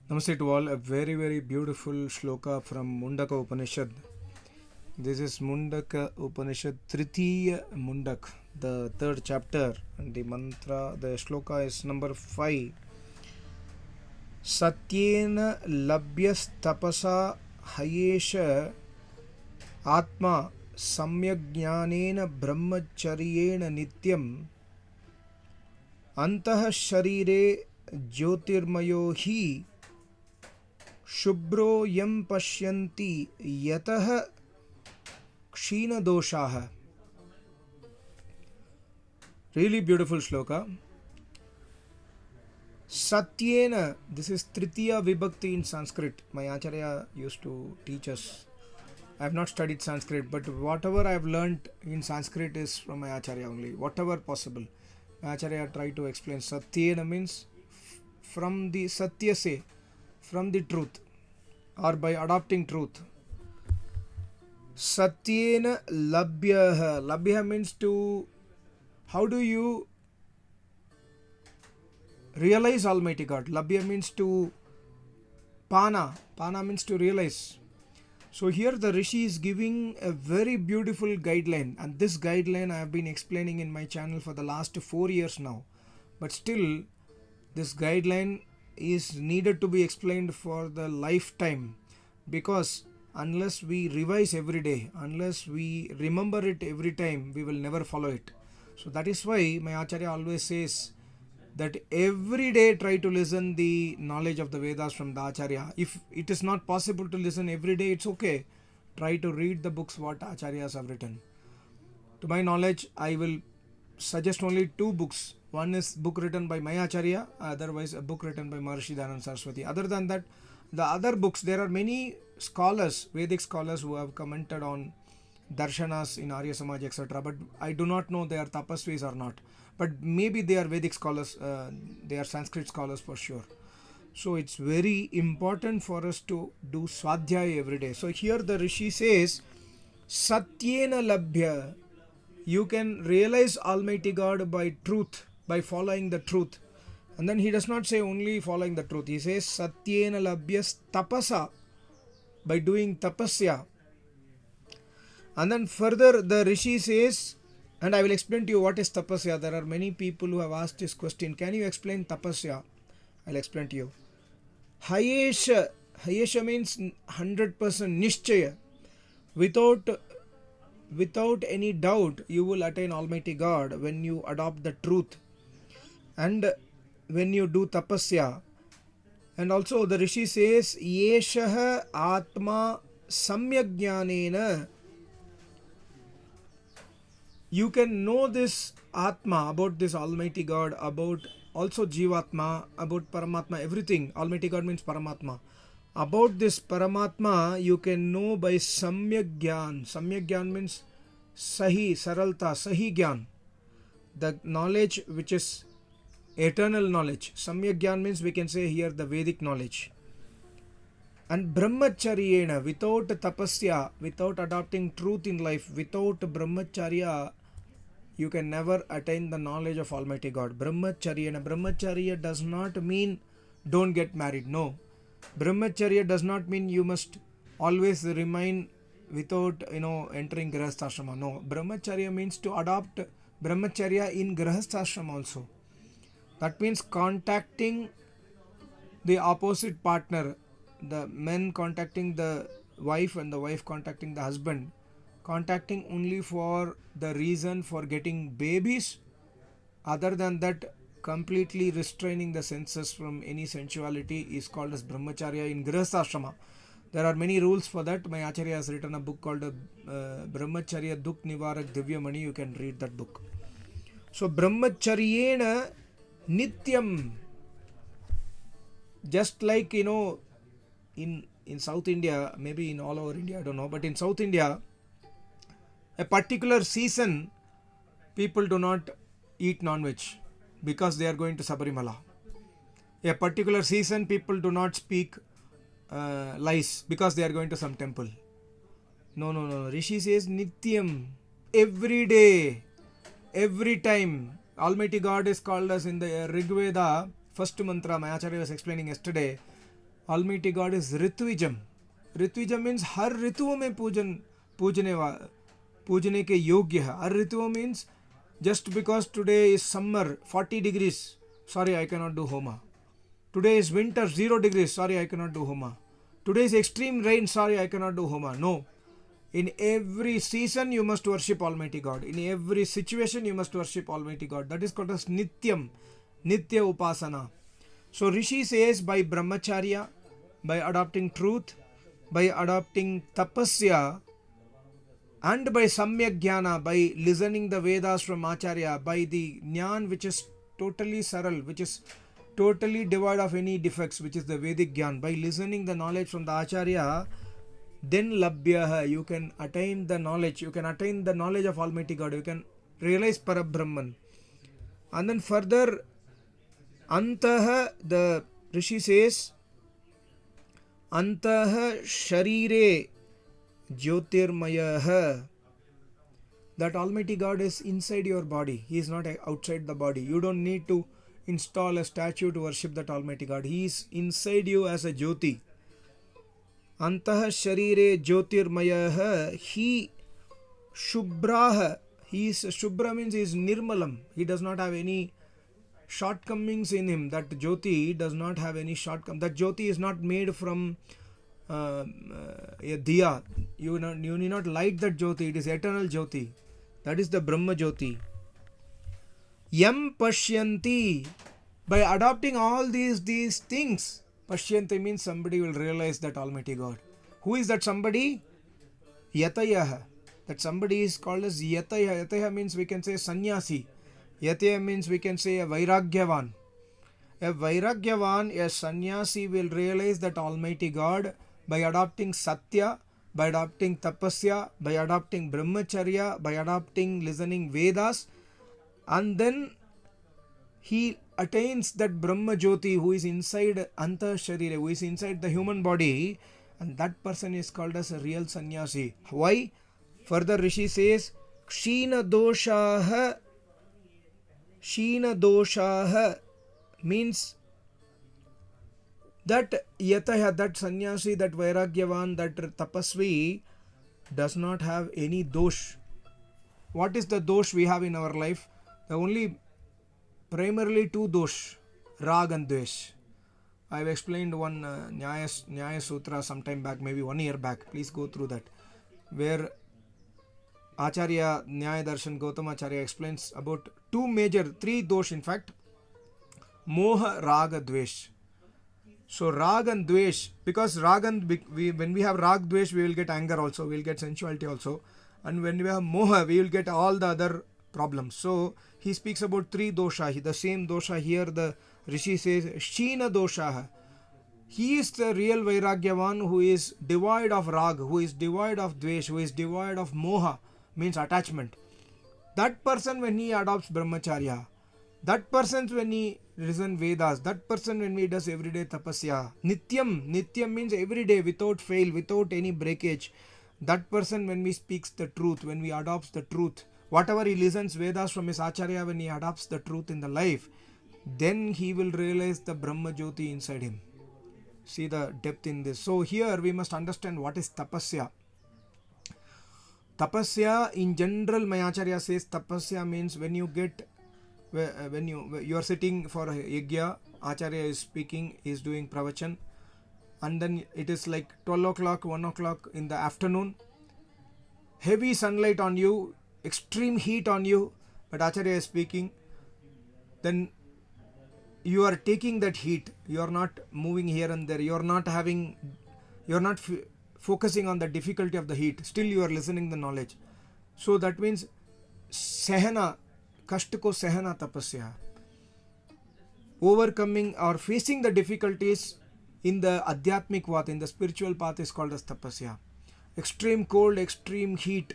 Namaste to all. A very beautiful shloka from Mundakopanishad. This is Mundakopanishad Tritiya Mundak, the third chapter, and the mantra, the shloka is number 5. Satyena labhyastapasa hayesha atma samyajnanena brahmacharyena nityam antah sharire jyotirmayo hi शुभ्रो यम पश्यन्ति यतः क्षीणदोषाः. Really beautiful shloka. Satyena, this is Tritiya Vibhakti in Sanskrit. My Acharya used to teach us. I have not studied Sanskrit, but whatever I have learnt in Sanskrit is from my Acharya only. Whatever possible. My Acharya tried to explain. Satyena means from the Satya se, from the truth, or by adopting truth. Satyena labhyah. Labhyah means to, how do you realize Almighty God? Labhyah means to pana. Pana means to realize. So here the Rishi is giving a very beautiful guideline, and this guideline I have been explaining in my channel for the last 4 years now. But still, this guideline is needed to be explained for the lifetime, because unless we revise every day, unless we remember it every time, we will never follow it. So that is why my Acharya always says that every day try to listen the knowledge of the Vedas from the Acharya. If it is not possible to listen every day, it's okay. Try to read the books what Acharyas have written. To my knowledge, I will suggest only 2 books. One is book written by my Acharya, otherwise a book written by Maharishi Dayananda Saraswati. Other than that, the other books, there are many scholars, Vedic scholars, who have commented on darshanas in Arya Samaj, etc. But I do not know they are tapasvis or not. But maybe they are Vedic scholars, they are Sanskrit scholars for sure. So it's very important for us to do Swadhyaya every day. So here the Rishi says, Satyena labhya. You can realize Almighty God by truth, by following the truth. And then he does not say only following the truth. He says Satyena labhyas tapasa, by doing tapasya. And then further the Rishi says, and I will explain to you what is tapasya. There are many people who have asked this question. Can you explain tapasya? I'll explain to you. Hayesha. Hayesha means 100% nishchaya. Without any doubt, you will attain Almighty God when you adopt the truth and when you do tapasya. And also the Rishi says, Yeshah Atma Samyajnanena. You can know this Atma, about this Almighty God, about also Jivatma, about Paramatma, everything. Almighty God means Paramatma. About this Paramatma, you can know by Samyak Gyan. Samyak Gyan means Sahi, Saralta, Sahi Gyan. The knowledge which is eternal knowledge. Samyak Gyan means, we can say here, the Vedic knowledge. And Brahmacharyena, without tapasya, without adopting truth in life, without Brahmacharya, you can never attain the knowledge of Almighty God. Brahmacharyena. Brahmacharya does not mean don't get married. No. Brahmacharya does not mean you must always remain without entering Grihasthashrama. No. Brahmacharya means to adopt Brahmacharya in Grihasthashrama also. That means contacting the opposite partner, the men contacting the wife and the wife contacting the husband, contacting only for the reason for getting babies. Other than that, completely restraining the senses from any sensuality is called as Brahmacharya in Grihasthashrama. There are many rules for that. My Acharya has written a book called Brahmacharya Dukh Nivarak Divyamani. You can read that book. So Brahmacharyena Nityam. Just like, in South India, maybe in all over India, I don't know, but in South India, a particular season, people do not eat non-veg because they are going to Sabarimala. A particular season, people do not speak lies because they are going to some temple. No. Rishi says Nityam. Every day, every time. Almighty God is called as in the Rig Veda, first mantra, my Acharya was explaining yesterday. Almighty God is Ritvijam. Ritvijam means हर ऋतुओं में पूजने के योग्य है. हर ऋतुओं means just because today is summer 40 degrees, sorry I cannot do Homa. Today is winter 0 degrees, sorry I cannot do Homa. Today is extreme rain, sorry I cannot do Homa. No. In every season you must worship Almighty God. In every situation you must worship Almighty God. That is called as Nityam, Nitya Upasana. So Rishi says by Brahmacharya, by adopting truth, by adopting tapasya, and by Samyak Jnana, by listening the Vedas from Acharya, by the Jnana which is totally saral, which is totally devoid of any defects, which is the Vedic Jnana, by listening the knowledge from the Acharya, then Labhyaha, you can attain the knowledge, of Almighty God, you can realize Parabrahman. And then further, Antaha, the Rishi says, Antaha Sharire Jyotirmayaha, that Almighty God is inside your body. He is not outside the body. You don't need to install a statue to worship that Almighty God. He is inside you as a Jyoti. Antaha Sharire Jyotirmayaha, He Shubhraha. He is Shubhra means he is Nirmalam. He does not have any shortcomings in him. That Jyoti does not have any shortcomings. That Jyoti is not made from a diya. You need not light that Jyoti. It is eternal Jyoti. That is the Brahma Jyoti. Yam Pashyanti. By adopting all these things, Pashyanti means somebody will realize that Almighty God. Who is that somebody? Yatayaha. That somebody is called as Yataya. Yataya means we can say sannyasi. Yataya means we can say a Vairagyavan. A Vairagyavan, a sannyasi will realize that Almighty God by adopting Satya, by adopting Tapasya, by adopting Brahmacharya, by adopting listening Vedas, and then he attains that Brahma Jyoti who is inside Anta Sharira, who is inside the human body, and that person is called as a real sannyasi. Why? Further Rishi says, Kshina Doshaha means that Yataya, that sannyasi, that Vairagyavan, that Tapasvi does not have any dosh. What is the dosh we have in our life? The only primarily two dosh, Rag and Dvesh. I have explained one Nyaya Sutra sometime back, maybe 1 year back. Please go through that, where Acharya Nyaya Darshan Gautam Acharya explains about three dosh in fact, Moha, Raga, Dvesh. So Rag and Dvesh, because when we have Rag, Dvesh, we will get anger also, we will get sensuality also, and when we have Moha, we will get all the other problems. So he speaks about three dosha, the same dosha here the Rishi says Shina dosha. He is the real Vairagyavan who is devoid of Rag, who is devoid of Dvesh, who is devoid of Moha, means attachment. That person when he adopts Brahmacharya, that person when he listens Vedas, that person when he does everyday tapasya, Nityam means every day without fail, without any breakage. That person when he speaks the truth, when he adopts the truth, whatever he listens Vedas from his Acharya, when he adopts the truth in the life, then he will realize the Brahma Jyoti inside him. See the depth in this. So here we must understand what is tapasya. Tapasya in general, my Acharya says tapasya means when you are sitting for a yajna, Acharya is speaking, is doing pravachan, and then it is like 12 o'clock, 1 o'clock in the afternoon, heavy sunlight on you, extreme heat on you, but Acharya is speaking, then you are taking that heat, you are not moving here and there, you are not focusing on the difficulty of the heat, still you are listening the knowledge. So that means sehana, kashta ko sehana tapasya, overcoming or facing the difficulties in the adhyatmic path, in the spiritual path is called as tapasya. Extreme cold, extreme heat,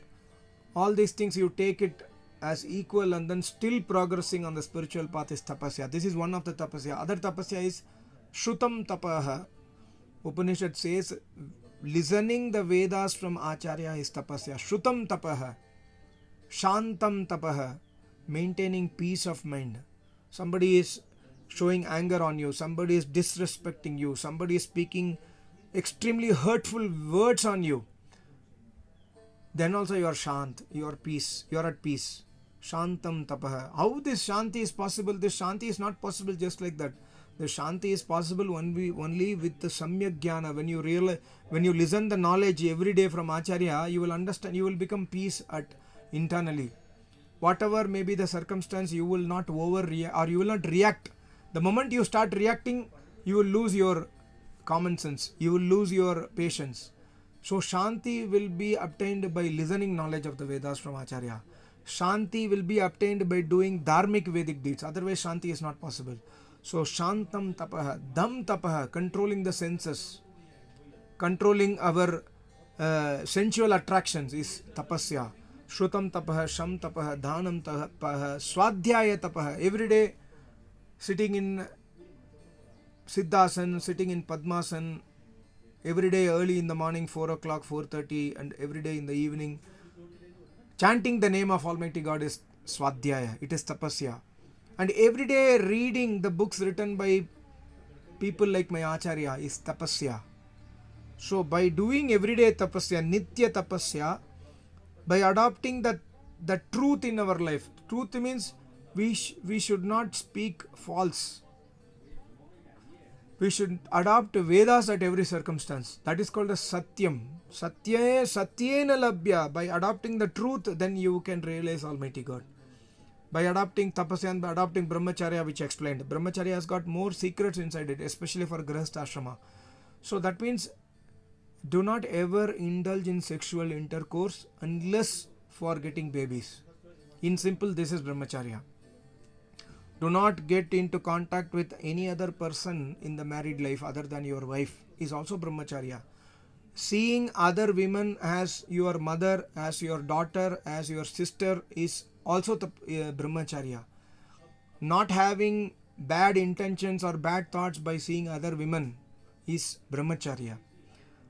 all these things you take it as equal and then still progressing on the spiritual path is tapasya. This is one of the tapasya. Other tapasya is Shrutam tapaha. Upanishad says listening the Vedas from Acharya is tapasya. Shrutam tapaha. Shantam tapaha. Maintaining peace of mind. Somebody is showing anger on you, somebody is disrespecting you, somebody is speaking extremely hurtful words on you, then also you are shant, you are peace, you are at peace. Shantam tapaha. How this shanti is possible? This shanti is not possible just like that. The shanti is possible only with the samyak jnana. When you realize, when you listen the knowledge every day from Acharya, you will understand, you will become peace at internally. Whatever may be the circumstance, you will not overreact or you will not react. The moment you start reacting, you will lose your common sense, you will lose your patience. So Shanti will be obtained by listening knowledge of the Vedas from Acharya. Shanti will be obtained by doing dharmic Vedic deeds. Otherwise Shanti is not possible. So Shantam tapaha, Dham tapaha, controlling the senses, controlling our sensual attractions is tapasya. Shrutam tapaha, Sham tapaha, Dhanam tapaha, Swadhyaya tapaha. Every day sitting in Siddhasan, sitting in Padmasan, every day early in the morning 4 o'clock, 4:30, and every day in the evening chanting the name of Almighty God is Swadhyaya, it is tapasya. And every day reading the books written by people like my Acharya is tapasya. So by doing everyday tapasya, nitya tapasya, by adopting the truth in our life, truth means we should not speak false. We should adopt Vedas at every circumstance. That is called as Satyam. Satyena labhya. By adopting the truth, then you can realize Almighty God. By adopting tapasya and by adopting brahmacharya, which I explained. Brahmacharya has got more secrets inside it, especially for grihastha ashrama. So that means do not ever indulge in sexual intercourse unless for getting babies. In simple, this is brahmacharya. Do not get into contact with any other person in the married life other than your wife is also brahmacharya. Seeing other women as your mother, as your daughter, as your sister is also brahmacharya. Not having bad intentions or bad thoughts by seeing other women is brahmacharya.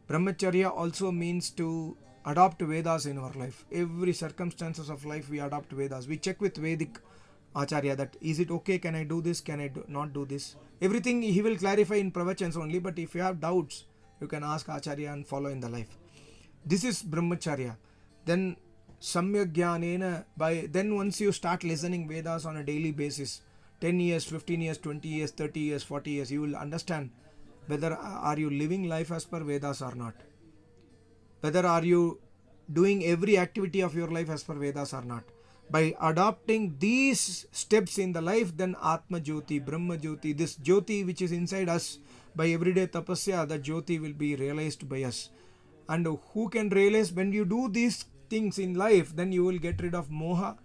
Brahmacharya also means to adopt Vedas in our life. Every circumstances of life we adopt Vedas. We check with Vedic Acharya that is it okay, can I do this, can I not do this. Everything he will clarify in pravachans only, but if you have doubts, you can ask Acharya and follow in the life. This is brahmacharya. Then samyak jnanena, then once you start listening Vedas on a daily basis, 10 years, 15 years, 20 years, 30 years, 40 years, you will understand whether are you living life as per Vedas or not. Whether are you doing every activity of your life as per Vedas or not. By adopting these steps in the life, then Atma Jyoti, Brahma Jyoti, this Jyoti which is inside us, by everyday tapasya, the Jyoti will be realized by us. And who can realize? When you do these things in life, then you will get rid of moha,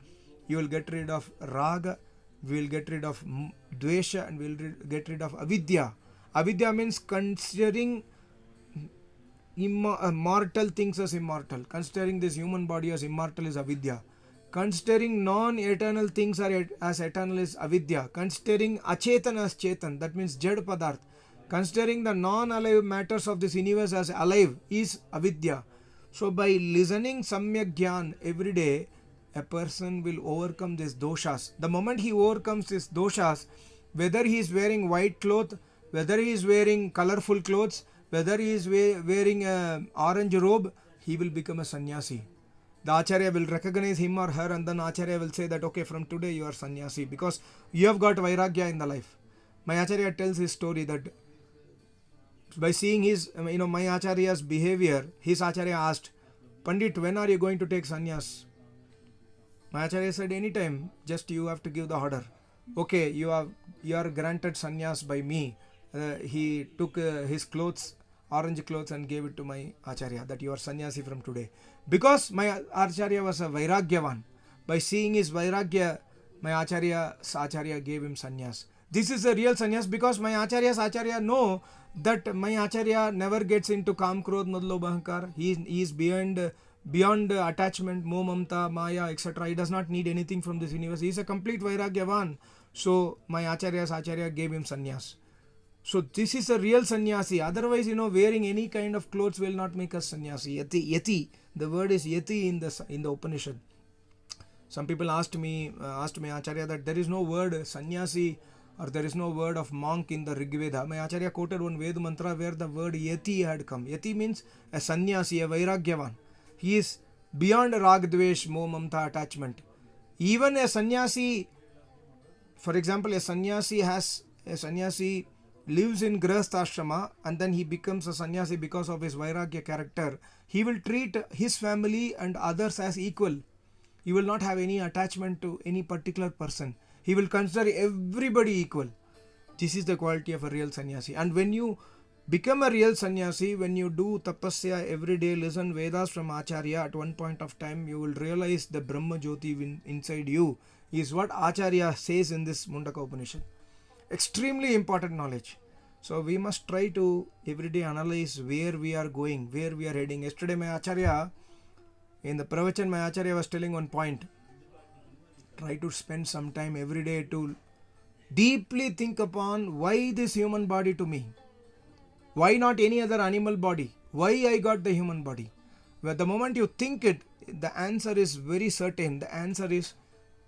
you will get rid of raga, we will get rid of dvesha, and we will get rid of avidya. Avidya means considering mortal things as immortal. Considering this human body as immortal is avidya. Considering non-eternal things as eternal is avidya. Considering achetan as chetan, that means jad padarth. Considering the non-alive matters of this universe as alive is avidya. So by listening samyak jnana every day, a person will overcome these doshas. The moment he overcomes these doshas, whether he is wearing white cloth, whether he is wearing colorful clothes, whether he is wearing an orange robe, he will become a sannyasi. The Acharya will recognize him or her, and then Acharya will say that okay, from today you are sannyasi because you have got vairagya in the life. My Acharya tells his story that by seeing his, my Acharya's behavior, his Acharya asked, Pandit, when are you going to take sannyas? My Acharya said, anytime, just you have to give the order. Okay, you are granted sannyas by me. He took his clothes, orange clothes, and gave it to my Acharya that you are sannyasi from today. Because my Acharya was a vairagyavan. By seeing his vairagya, my Acharya gave him sannyas. This is a real sannyas because my Acharya know that my Acharya never gets into kam, krodh, madlo, bahankar. He is beyond attachment, mo, mamta, maya, etc. He does not need anything from this universe. He is a complete vairagyavan. So my Acharya gave him sannyas. So this is a real sannyasi. Otherwise, wearing any kind of clothes will not make us sannyasi. Yati. The word is yati in the Upanishad. Some people asked my Acharya that there is no word sannyasi or there is no word of monk in the Rig Veda. My Acharya quoted one Veda mantra where the word yati had come. Yati means a sannyasi, a vairagyavan. He is beyond rag, dvesh, moh, mamta, attachment. Even a sannyasi, for example, a sannyasi lives in grahastha ashrama and then he becomes a sannyasi because of his vairagya character. He will treat his family and others as equal. He will not have any attachment to any particular person. He will consider everybody equal. This is the quality of a real sannyasi. And when you become a real sannyasi, when you do tapasya every day, listen Vedas from Acharya, at one point of time you will realize the Brahma Jyoti inside you is what Acharya says in this Mundakopanishad. Extremely important knowledge. So we must try to every day analyze where we are going, where we are heading. Yesterday my Acharya, in the Pravachan, my Acharya was telling one point. Try to spend some time every day to deeply think upon why this human body to me. Why not any other animal body? Why I got the human body? Well, the moment you think it, the answer is very certain. The answer is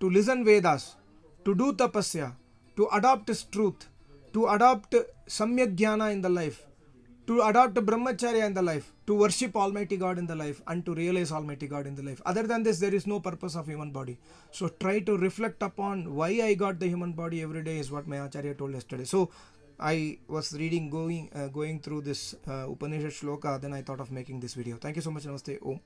to listen Vedas, to do tapasya, to adopt his truth, to adopt samyak jnana in the life, to adopt brahmacharya in the life, to worship Almighty God in the life, and to realize Almighty God in the life. Other than this, there is no purpose of human body. So try to reflect upon why I got the human body every day is what my Acharya told yesterday. So I was reading, going through this Upanishad shloka, then I thought of making this video. Thank you so much. Namaste. Om.